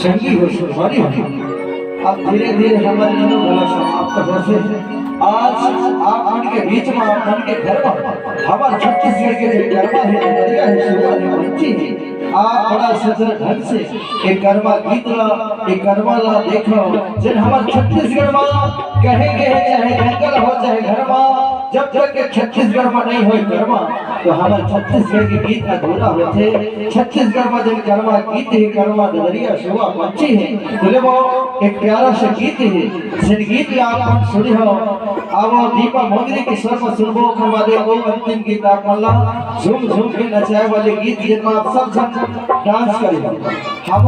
संगी हो सुरवारी हो। अब धीरे धीरे हमारे लोग वाला समाप्त हो से आज आप उनके बीच में उनके घर में हमारे छत्तीसगढ़ के जो गरबा है नदिया है सुबह है बच्ची है आप बड़ा सुंदर ढंग से एक गरबा गीत ला एक गरबा ला देखो जिन हमारे छत्तीसगढ़ में कहेंगे चाहे जंगल हो चाहे घर में जब तक छत्तीसगढ़ में नहीं हो गरबा तो हमारे छत्तीसगढ़ के गीत अधूरा होते। छत्तीसगढ़ में जब गरबा गीत है गरबा नजरिया सुबह बच्ची है बोले वो एक प्यारा सा गीत है जिन गीत में आप सुनी हो आवो दीपा मोगरी के स्वर में सुनबो करवा दे वो अंतिम गीत आप मल्ला झूम झूम के नचाए वाले गीत जिनमें आप सब डांस करें हम